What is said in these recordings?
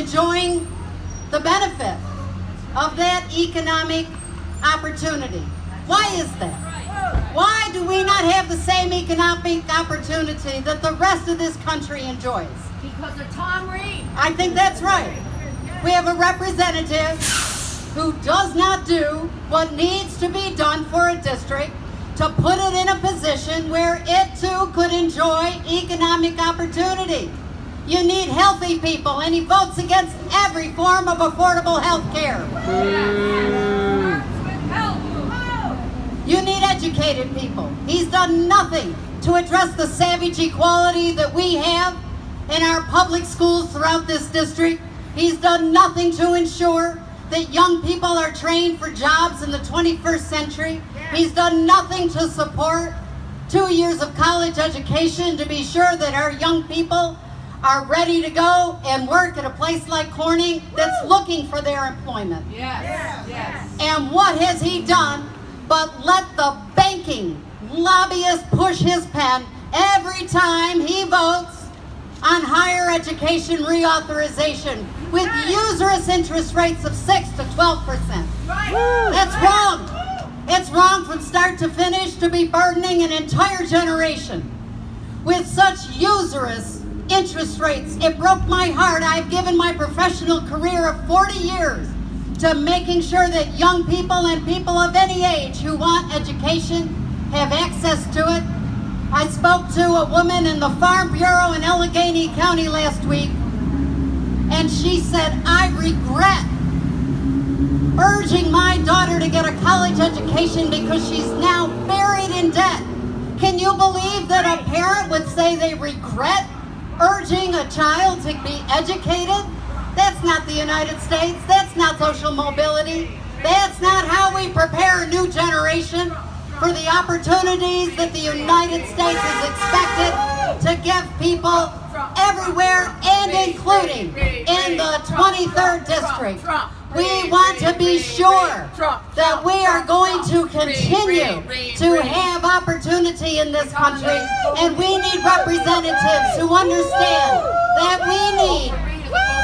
enjoying the benefit of that economic opportunity. Why is that? Why do we not have the same economic opportunity that the rest of this country enjoys? Because of Tom Reed. I think that's right. We have a representative who does not do what needs to be done for a district to put it in a position where it too could enjoy economic opportunity. You need healthy people, and he votes against every form of affordable health care. You need educated people. He's done nothing to address the savage equality that we have in our public schools throughout this district. He's done nothing to ensure that young people are trained for jobs in the 21st century. He's done nothing to support 2 years of college education to be sure that our young people are ready to go and work at a place like Corning that's looking for their employment. Yes. Yes. And what has he done but let the banking lobbyist push his pen every time he votes on higher education reauthorization with usurious interest rates of 6 to 12%. That's wrong. It's wrong from start to finish to be burdening an entire generation with such usurious interest rates. It broke my heart. I've given my professional career of 40 years to making sure that young people and people of any age who want education have access to it. I spoke to a woman in the Farm Bureau in Allegheny County last week, and she said, I regret urging my daughter to get a college education because she's now buried in debt. Can you believe that a parent would say they regret urging a child to be educated? That's not the United States. That's not social mobility. That's not how we prepare a new generation for the opportunities that the United States is expected to give people everywhere, and including in the 23rd district. We want to be sure that we are going to continue to have opportunity in this country, and we need representatives who understand that we need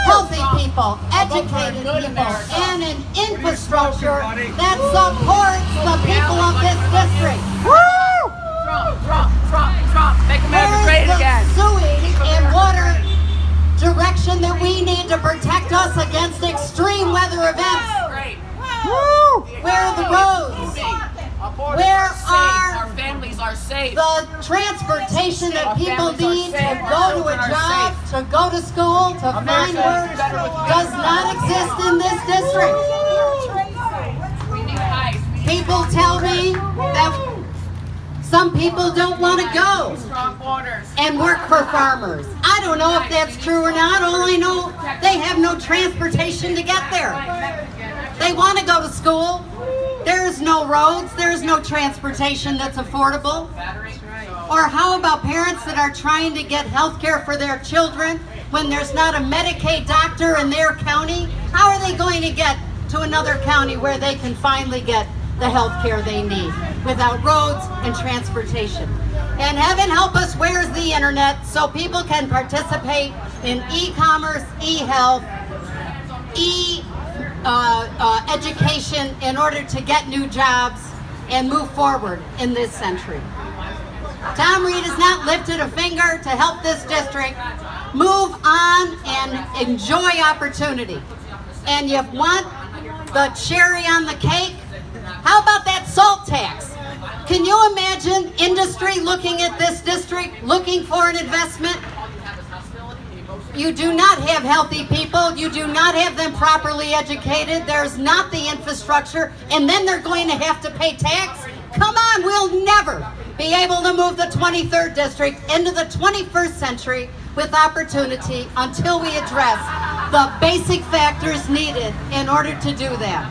healthy people, educated people, and an infrastructure that supports the people of this district. Trump, make America great again. Sewage and water direction that we need to protect us against extreme weather events. Where are the roads? Where are our families are safe? The transportation that people need to go to a job, to go to school, to find work does not exist in this district. People tell me that some people don't want to go and work for farmers. I don't know if that's true or not. All I know, they have no transportation to get there. They want to go to school. There's no roads. There's no transportation that's affordable. Or how about parents that are trying to get health care for their children when there's not a Medicaid doctor in their county? How are they going to get to another county where they can finally get the health care they need without roads and transportation? And heaven help us, where's the internet so people can participate in e-commerce, e-health, education in order to get new jobs and move forward in this century. Tom Reed has not lifted a finger to help this district move on and enjoy opportunity. And you want the cherry on the cake? How about that salt tax? Can you imagine industry looking at this district, looking for an investment? You do not have healthy people. You do not have them properly educated. There's not the infrastructure. And then they're going to have to pay tax? Come on, we'll never be able to move the 23rd district into the 21st century with opportunity until we address the basic factors needed in order to do that.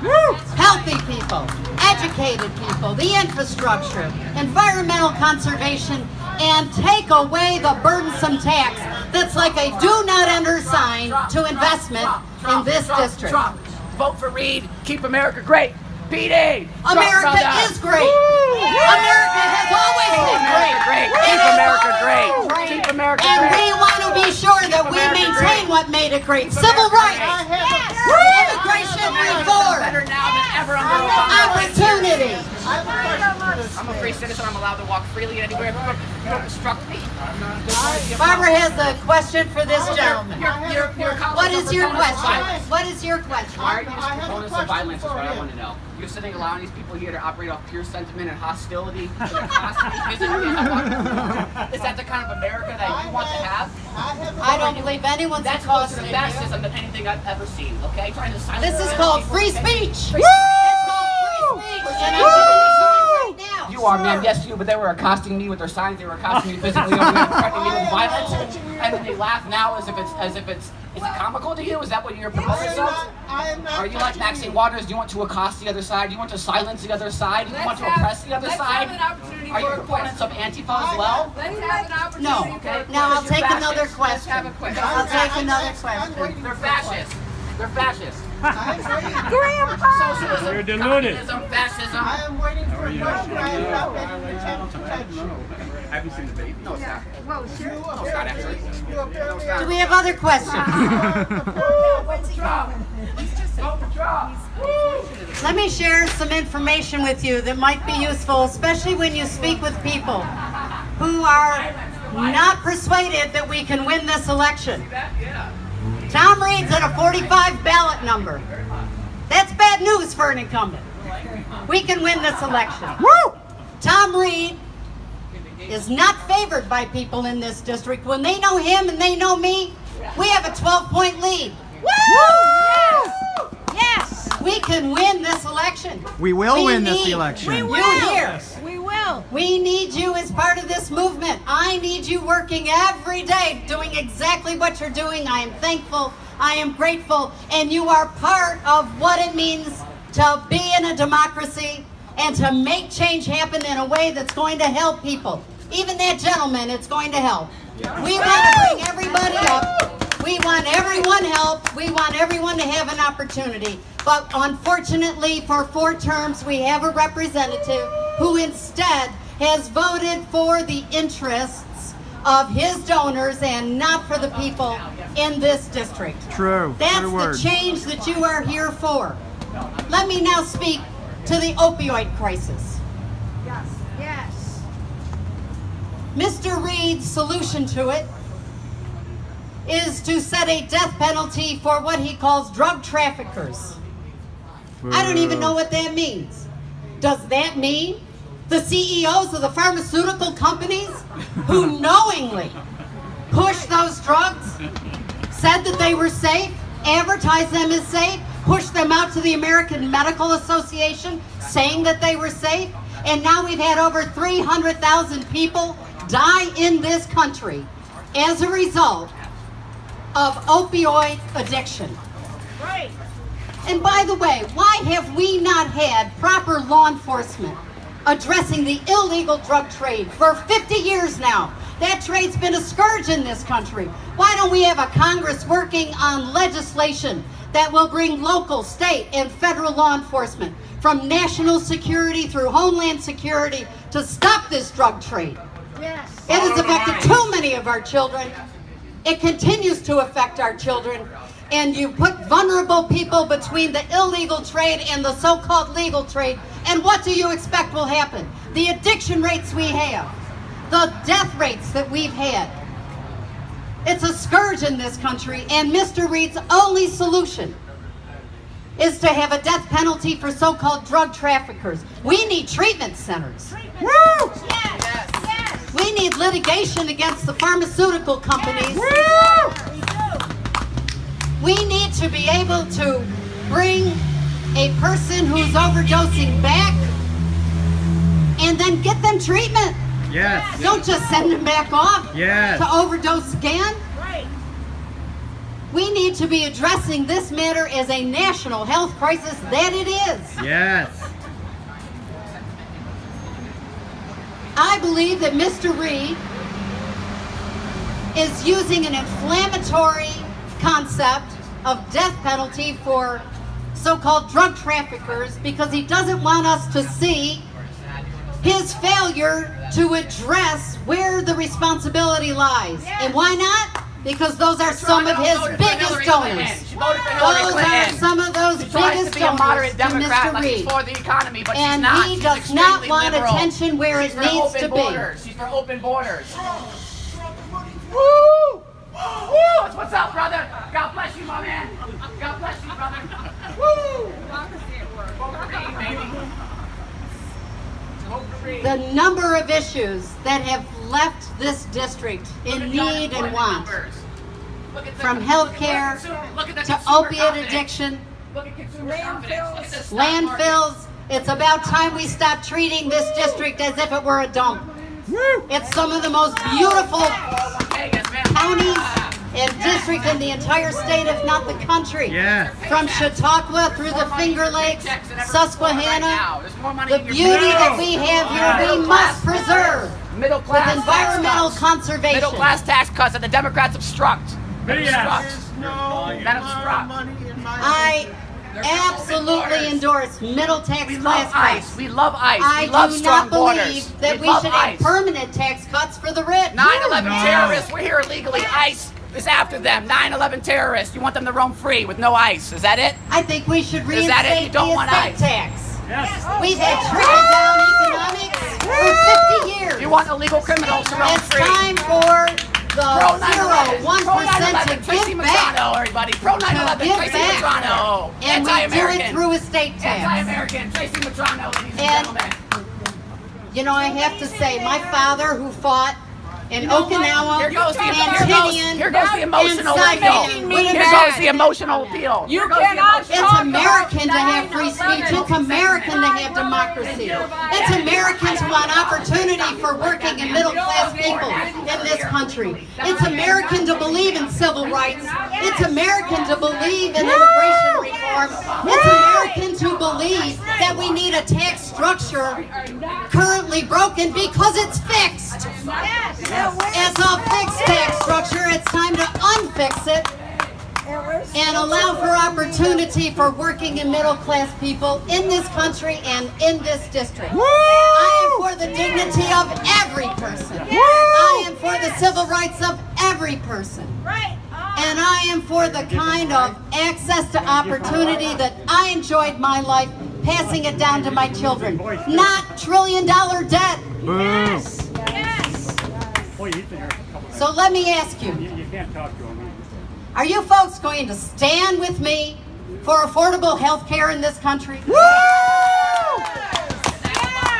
Healthy people, educated people, the infrastructure, environmental conservation, and take away the burdensome tax that's like a do not enter sign to investment in this district. Vote for Reed. Keep America great. PD. America is great. America has always been great. Keep America great. Keep America And great. we want to be sure that we maintain what made it great. Civil rights, immigration reform, Better now than ever under Obama. opportunity. I'm a free citizen. I'm allowed to walk freely anywhere. You obstruct me. Barbara has a question for this gentleman. What is your question? Violence. What is your question? Why are you just proponents of violence is what I want to know. You're sitting allowing these people here to operate off pure sentiment and hostility. They're constantly physically Is that the kind of America that you want to have? I don't believe anyone's That's closer to accosting fascism you. than anything I've ever seen, okay? Trying to silence This is other called people. free speech. Free It's called free speech. And I'm giving you signs right now. You are, ma'am. Yes, you. But they were accosting me with their signs. They were accosting me physically over there, threatening me with violence. And then they laugh now as if it's. Is it comical to you? Is that what you're proponents of? Are you like Maxine Waters? Do you want to accost the other side? Do you want to silence the other side? Do you want to oppress the other side? Are you proponents of Antifa as well? Let's have an opportunity. No. Okay. Now I'll Because take you're another fascists. question. Let's have a question. I'll take another question. They're fascists. They're fascists. Grandpa! Socialism, You're deluded. communism, fascism. I am waiting for a question. I have not been intended to touch you. I haven't seen the baby. No, it's not. Whoa, sure. You No, it's not actually. You apparently Do we have other questions? What's he doing? Let me share some information with you that might be useful, especially when you speak with people who are not persuaded that we can win this election. Tom Reed's at a 45 ballot number. That's bad news for an incumbent. We can win this election. Tom Reed is not favored by people in this district. When they know him and they know me, we have a 12-point lead. Yes! We can win this election. We will win this need election. You here. We will. We need you as part of this movement. I need you working every day, doing exactly what you're doing. I am thankful. I am grateful. And you are part of what it means to be in a democracy and to make change happen in a way that's going to help people. Even that gentleman, it's going to help. We want to bring everybody up. We want everyone help. We want everyone to have an opportunity. But unfortunately, for 4 terms, we have a representative who instead has voted for the interests of his donors and not for the people in this district. True. That's True the words. change that you are here for. Let me now speak to the opioid crisis. Yes. Mr. Reed's solution to it is to set a death penalty for what he calls drug traffickers. I don't even know what that means. Does that mean the CEOs of the pharmaceutical companies who knowingly pushed those drugs, said that they were safe, advertised them as safe, pushed them out to the American Medical Association saying that they were safe, and now we've had over 300,000 people die in this country as a result of opioid addiction. Right. And by the way, why have we not had proper law enforcement addressing the illegal drug trade for 50 years now? That trade's been a scourge in this country. Why don't we have a Congress working on legislation that will bring local, state, and federal law enforcement from national security through homeland security to stop this drug trade? Yes. It has affected too many of our children. It continues to affect our children. And you put vulnerable people between the illegal trade and the so-called legal trade, and what do you expect will happen? The addiction rates we have, the death rates that we've had. It's a scourge in this country, and Mr. Reed's only solution is to have a death penalty for so-called drug traffickers. We need treatment centers. Woo! Yes. Yes. We need litigation against the pharmaceutical companies. We need to be able to bring a person who's overdosing back and then get them treatment. Yes. Don't just send them back off Yes. to overdose again. Right. We need to be addressing this matter as a national health crisis that it is. Yes. I believe that Mr. Reed is using an inflammatory concept of death penalty for so-called drug traffickers because he doesn't want us to see his failure to address where the responsibility lies. And why not? Because those are some of his biggest donors. Those are some of those biggest donors to Mr. Reed. For the economy, but And she's not. he She's does not extremely want liberal. attention where it She's for needs open to be. borders. She's for open borders. Woo! Woo! What's up, brother? God bless you, my man. God bless you, brother. Woo! The number of issues that have left this district in need and want, from healthcare to opiate addiction, landfills. It's about time we stop treating this district as if it were a dump. It's some of the most beautiful counties and districts in the entire state, if not the country. From Chautauqua through the Finger Lakes, Susquehanna, the beauty that we have here, we must preserve Middle with class environmental tax cuts. conservation. Middle class tax cuts that the Democrats obstruct. Obstruct. That obstruct. I absolutely endorse middle tax We class love cuts. ICE. We love ICE. I We love do strong not borders. believe that we love should have ICE. permanent tax cuts for the rich. 9/11 terrorists, we're here illegally. ICE is after them. 9/11 terrorists, you want them to roam free with no ICE. Is that it? I think we should Is that it? You reinstate don't the want estate ICE. tax. We've had trickle-down economics for 50 years. You want illegal criminals to roam It's free. time for the Pro 9/11. 0.1% to Tracy give back. Mitrano, everybody. Pro 9/11. give Tracy back. Mitrano. And we do it Anti-American. through estate tax. Anti-American. Tracy Mitrano, ladies and And- gentlemen. You know, I have to say, my father who fought in Okinawa, Here goes the Antinian, here goes the emotional and appeal. Saigon. Here goes the emotional appeal. You Here goes the cannot emotional It's talk American to about have free speech. It's American to have democracy. It's American to want opportunity for working and middle class people in this country. It's American to believe in civil rights. It's American to believe in immigration reform. It's American to believe that we need a tax structure currently broken because it's fixed. It's a fixed tax structure. It's time to unfix it and allow for opportunity for working and middle class people in this country and in this district. I am for the dignity of every person. I am for the civil rights of every person. Right. And I am for the kind of access to opportunity that I enjoyed my life, passing it down to my children. Not trillion-dollar debt. Yes. So let me ask you, You can't talk to him. are you folks going to stand with me for affordable health care in this country?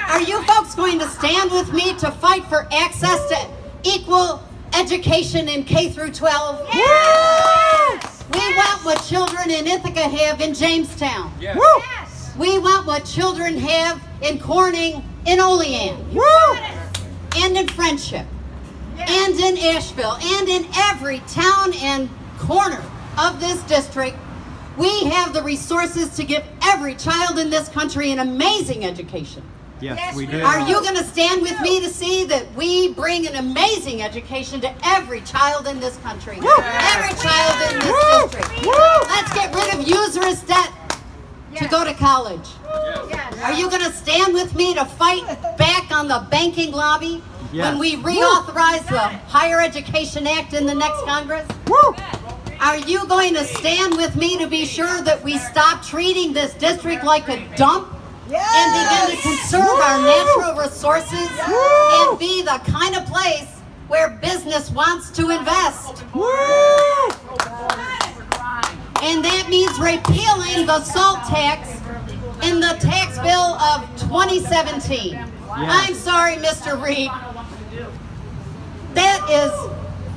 Are you folks going to stand with me to fight for access to equal education in K through 12? We want what children in Ithaca have in Jamestown. Yes. We want what children have in Corning, in Olean, and in Friendship, and in Asheville, and in every town and corner of this district. We have the resources to give every child in this country an amazing education. Yes, we do. Are you going to stand with me to see that we bring an amazing education to every child in this country? Every child in this district. Let's get rid of usurious debt to go to college. Are you going to stand with me to fight back on the banking lobby when we reauthorize the Higher Education Act in the next Congress? Are you going to stand with me to be sure that we stop treating this district like a dump and begin to conserve our natural resources and be the kind of place where business wants to invest? And that means repealing the salt tax in the tax bill of 2017. I'm sorry, Mr. Reed. That is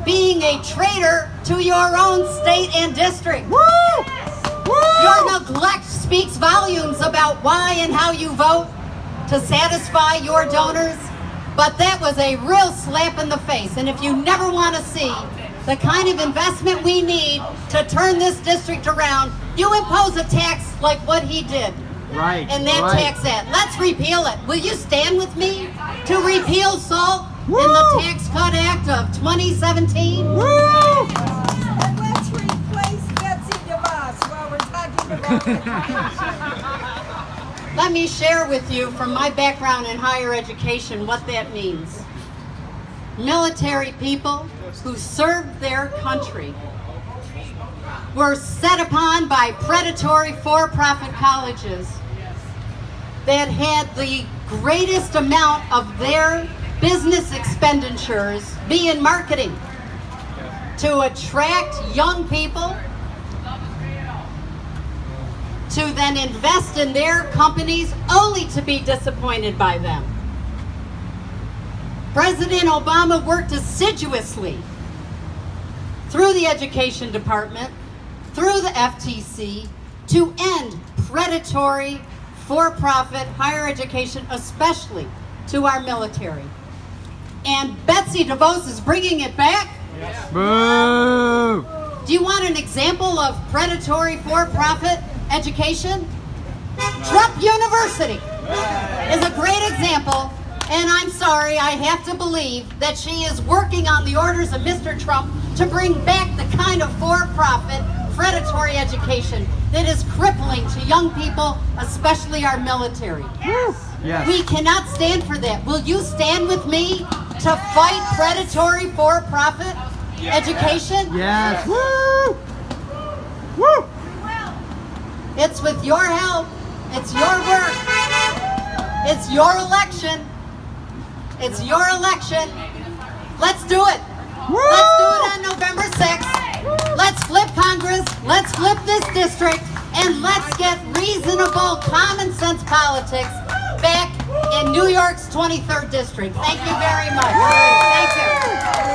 being a traitor to your own state and district. Your neglect speaks volumes about why and how you vote to satisfy your donors, but that was a real slap in the face. And if you never want to see the kind of investment we need to turn this district around, you impose a tax like what he did. And that tax act. Let's repeal it. Will you stand with me to repeal SALT in the Tax Cut Act of 2017? And let's replace Betsy DeVos while we're talking about Let me share with you from my background in higher education what that means. Military people who served their country were set upon by predatory for-profit colleges that had the greatest amount of their business expenditures be in marketing to attract young people to then invest in their companies only to be disappointed by them. President Obama worked assiduously through the Education Department, through the FTC, to end predatory for-profit higher education, especially to our military. And Betsy DeVos is bringing it back. Boo! Do you want an example of predatory for-profit education? Trump University is a great example, and I'm sorry, I have to believe that she is working on the orders of Mr. Trump to bring back the kind of for-profit predatory education that is crippling to young people, especially our military. Yes. We cannot stand for that. Will you stand with me to fight predatory for-profit education? Yes. Woo! Woo! It's with your help. It's your work. It's your election. It's your election. Let's do it. Woo! Let's do it on November 6th. Let's flip Congress. Let's flip this district. And let's get reasonable, common sense politics back in New York's 23rd district. Thank you very much. Thank you.